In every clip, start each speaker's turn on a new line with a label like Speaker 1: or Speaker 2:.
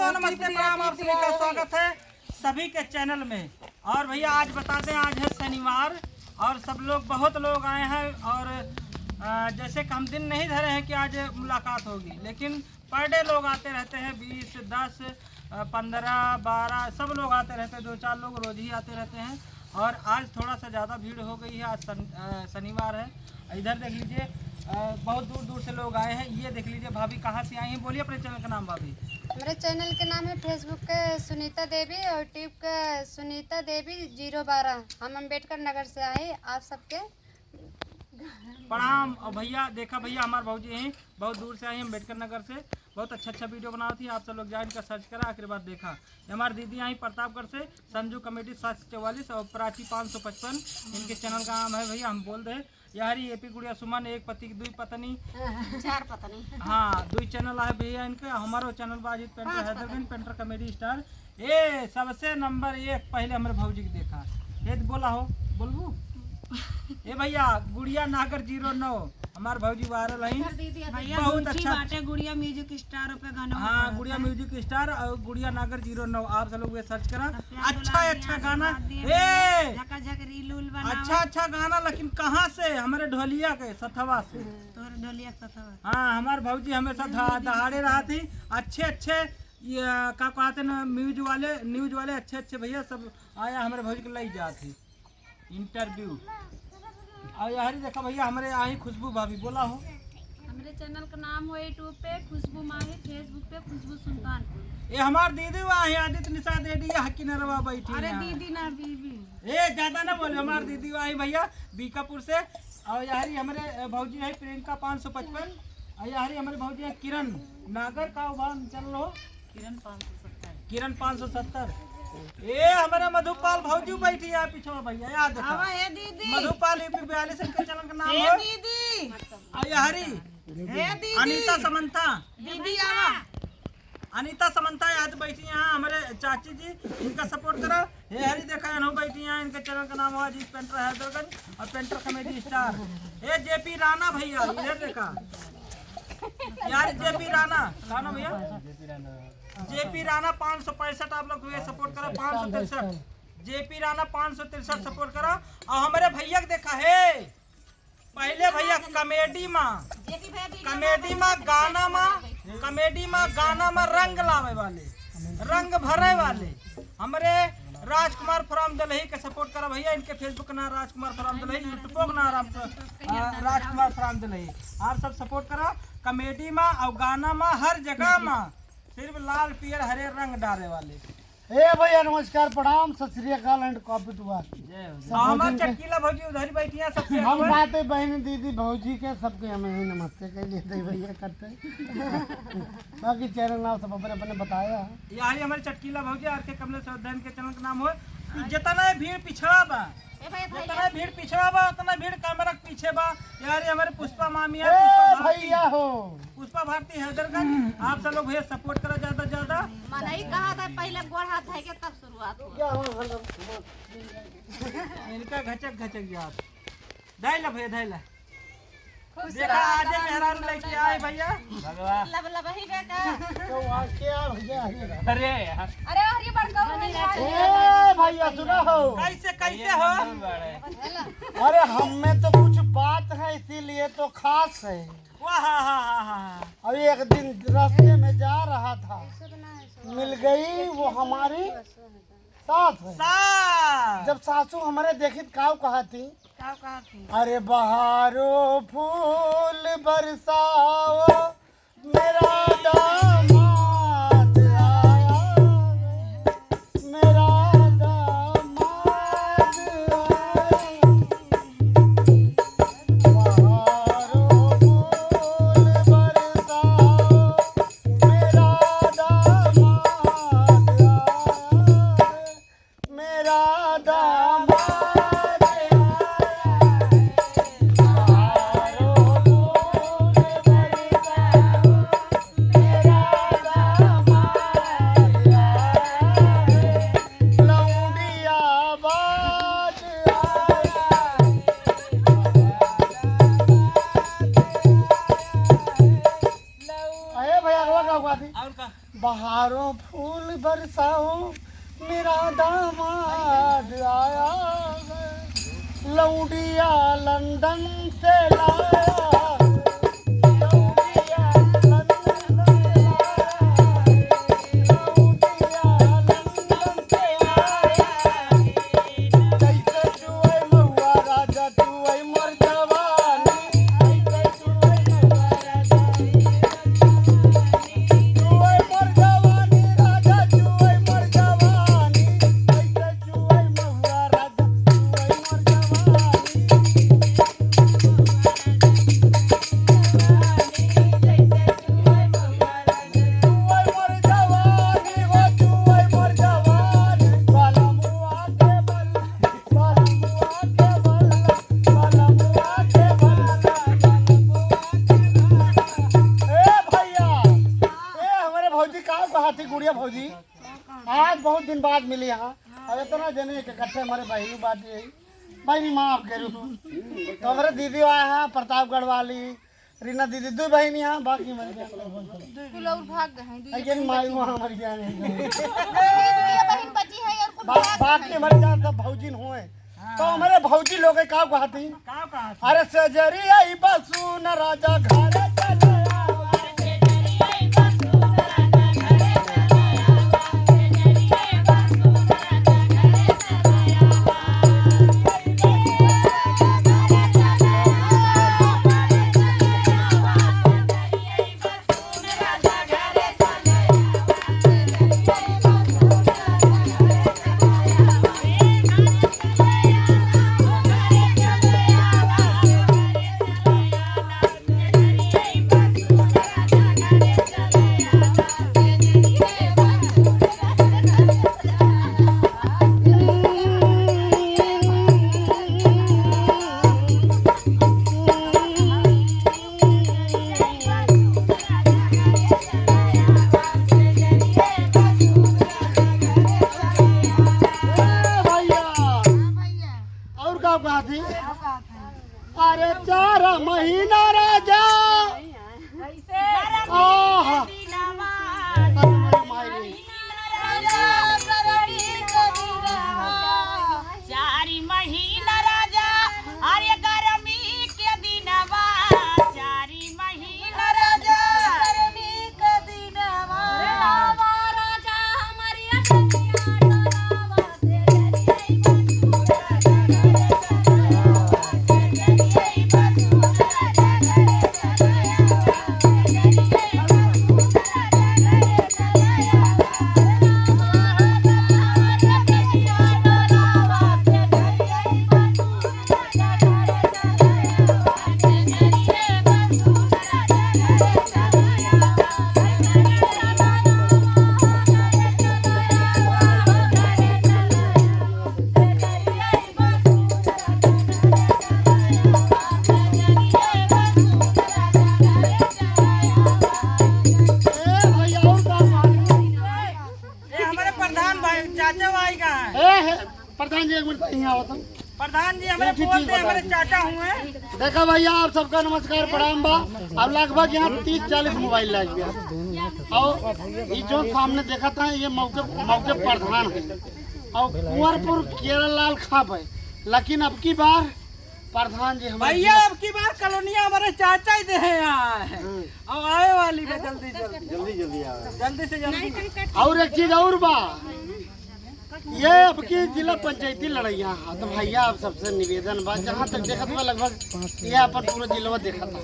Speaker 1: दोस्तों नमस्ते प्रणाम, आप सभी का स्वागत है सभी के चैनल में। और भैया आज बताते हैं, आज है शनिवार और सब लोग बहुत लोग आए हैं और जैसे कि हम दिन नहीं धरे हैं कि आज मुलाकात होगी, लेकिन पर डे लोग आते रहते हैं, 20, 10, 15, 12 सब लोग आते रहते हैं, 2-4 लोग रोज ही आते रहते हैं। और आज थोड़ा सा ज़्यादा भीड़ हो गई है, आज शनिवार है। इधर देख लीजिए बहुत दूर दूर से लोग आए हैं। ये देख लीजिए भाभी कहाँ से आई हैं, बोलिए अपने चैनल का नाम भाभी।
Speaker 2: मेरे चैनल का नाम है फेसबुक के सुनीता देवी और यूट्यूब का सुनीता देवी 012। हम अम्बेडकर नगर से आए, आप सबके
Speaker 1: प्रणाम। और भैया देखा, भैया हमारे भाजी हैं, बहुत दूर से आए हैं अम्बेडकर नगर से। बहुत अच्छा वीडियो बना थी, आप सब लोग जाए इनका सर्च करा, आखिर बात देखा। ये हमारी दीदी आई प्रतापगढ़ से, संजू कमेटी 744 और प्राची 555 इनके चैनल का नाम है। भैया हम बोल रहे यारी एपी गुड़िया सुमन, एक पति की 2 पत्नी
Speaker 2: 4 पत्नी,
Speaker 1: हाँ 2 चैनल है भैया इनके। हमारो channel Bajit painter Haidarganj painter comedy star. ये सबसे नंबर 1 पहले हमारे भौजी के देखा ये बोला हो बोलबू ये भैया गुड़िया नागर 09 हमारे भौजी वायरल है, बहुत अच्छा
Speaker 3: बाटे गुड़िया म्यूजिक स्टार पे गाना।
Speaker 1: हाँ गुड़िया म्यूजिक स्टार और गुड़िया नागर 09, आप सब लोग सर्च करा। अच्छा गाना, अच्छा गाना, लेकिन कहाँ से? हमारे ढोलिया के सथवा से।
Speaker 3: ढोलिया सथवा,
Speaker 1: हाँ हमारे भौजी हमेशा दहाड़े रहा थी। अच्छे क्या कहते ना न्यूज वाले अच्छे भैया सब आया हमारे भौजी के लाई जाती इंटरव्यू। और यार देखा भैया हमारे आई खुशबू भाभी, बोला हो।
Speaker 3: हमारे चैनल का नाम हो यूट्यूब पे खुशबू माही, फेसबुक पे खुशबू सुल्तानपुर।
Speaker 1: ये हमार दीदी वहाँ है आदित्य निशा देडी हकी नरवा बैठी।
Speaker 3: अरे दीदी ना बीबी,
Speaker 1: ए ज्यादा ना बोले, हमार दीदी वहाँ भैया बीकापुर से। और यार हमारे भौजी है प्रियंका 555 और यार हमारे भौजी है किरण नागर का चल रहा किरण 570। ए हमारे मधुपाल भौजी बैठी है पीछे भैया, याद देखा मधुपाल यूपी 42 इनके चैनल का नाम है दीदी। हरी अनीता समंथा
Speaker 3: दीदी
Speaker 1: अनीता समंथा याद बैठी यहाँ हमारे चाची जी, इनका सपोर्ट करो। हे हरी देखा है बैठी यहाँ, इनके चैनल का नाम हुआ जी पेंटर हैदरगंज और पेंटर कमेडी स्टार। ए जेपी राणा भैया इधर देखा यार, जेपी राणा गाना भैया, जेपी राणा 565 आप लोग सपोर्ट करो, 563 जेपी राणा 563 सपोर्ट करो। और हमारे भैया के देखा है पहले भैया कमेडी में गाना में रंग लावे वाले, रंग भरे वाले हमारे राजकुमार फ्रॉम दलही के सपोर्ट करा भैया। इनके फेसबुक का नाम राजकुमार फ्रॉम दलही, यूट्यूब का नाम राजकुमार फ्रॉम दलही। आप सब सपोर्ट करा कमेडी में और गाना में, हर जगह में सिर्फ लाल पियर हरे रंग डाले वाले।
Speaker 4: ए भैया नमस्कार प्रणाम सत श्री अकाल एंड कॉपी टू
Speaker 1: हमारे चटकीला भौजी उधर बैठी है सबसे।
Speaker 4: हम बातें बहन दीदी भौजी के सबके हमें ही नमस्ते कह लेते भैया करते बाकी चैनल नाम सब अपने अपने बताया।
Speaker 1: यही हमारे चटकीला भौजी आर के कमलेश अध्ययन के चैनल का नाम हो। जितना भीड़ पिछड़ा बा उतना भीड़ कैमरा के पीछे बा। यार हमारे पुष्पा मामी है,
Speaker 4: भैया हो
Speaker 1: पुष्पा भारती हैदरगंज। आप सब लोग भैया सपोर्ट करो ज्यादा।
Speaker 3: नहीं कहा था पहले गोड़ हाथ है तब शुरुआत हो।
Speaker 1: इनका घचक यार धैला भैया धैला देखा आज मेहरारू लेके आए भैया।
Speaker 3: लब ही बेटा
Speaker 4: तो आज क्या भैया
Speaker 3: अरे हरी बड़का
Speaker 4: ए भैया सुना हो
Speaker 1: कैसे हो।
Speaker 4: अरे हम में तो कुछ बात है इसीलिए तो खास है। अभी एक दिन रास्ते में जा रहा था, मिल गई वो हमारी सास है। जब सासू हमारे देखी काव कहा थी, अरे बहारो फूल बरसाओ मेरा दामाद आया, मेरा दामाद आया। बहारो फूल बरसाओ मेरा दामाद आया, मेरा दामाद मेरा बहारों फूल बरसाओ मेरा दामाद आया है, लौंडिया लंदन से लाया है, लौंडिया लंदन से लाया है, लौंडिया लंदन से आया है। कैसे जुए महुआ राजा जुए मोर जवानी, कैसे जुए महुआ राजा जुए मोर जवानी, राजा जुए मोर जवानी, कैसे जुए महुआ राजा जुए मोर जवानी। जुए मोर जवानी हो जुए मोर जवानी, बालमुआ के बल, बालमुआ के बल, बालमुआ के बल, बालमुआ के बल। ए भैया, ए हमारे भौजी कहाँ कहाँ थी गुड़िया भौजी? आज बहुत दिन बाद मिली यहाँ और इतना जने के इकट्ठे हमारे बहनों बात यही बहनी माफ करूँ तो हमारे दीदी आए हैं प्रतापगढ़ वाली रीना दीदी, दो बहन यहाँ बाकी मर गया माई वहाँ मर गया बाकी मर गया सब भौजी हुए तो हमारे भौजी लोग का कहती अरे सजरिया बसू न राजा घर चले अरे 4 महीना राजा प्रधान जी एक मिनट यहाँ आओ तुम।
Speaker 1: प्रधान जी हमारे बोलते हैं, हमारे चाचा हुए।
Speaker 4: देखा भैया आप सबका नमस्कार प्रणाम बा। अब लगभग यहाँ 30-40 मोबाइल लग गया और ये जो सामने देखा था ये मौके प्रधान है और कुंवरपुर केरल खाप है, लेकिन अब की बार प्रधान जी
Speaker 1: भैया अब की बार कॉलोनिया हमारे चाचा ही दे यहाँ है और आए वाली है जल्दी से जल्दी।
Speaker 4: और एक चीज और बा, ये अब की जिला पंचायती लड़ाइया है तो भैया आप सबसे निवेदन बा, जहाँ तक देखा था लगभग यहाँ पर पूरा जिला देखा था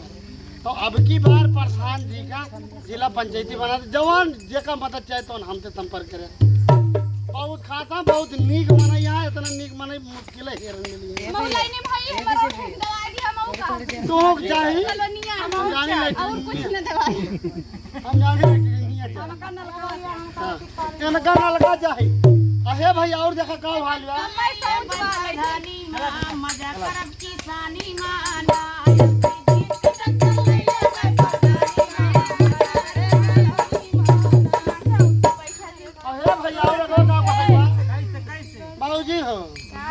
Speaker 4: तो अब की बार प्रधान जी का जिला पंचायती बना दे, जवान जेका मदद चाहे तो हमसे संपर्क करे। बहुत खासा बहुत नीक मना यहाँ इतना नीक मना मुश्किल है हेरन मिली तो चाहिए हम जाने इनका न लगा चाहे अहे भाई और देखा का हाल बा।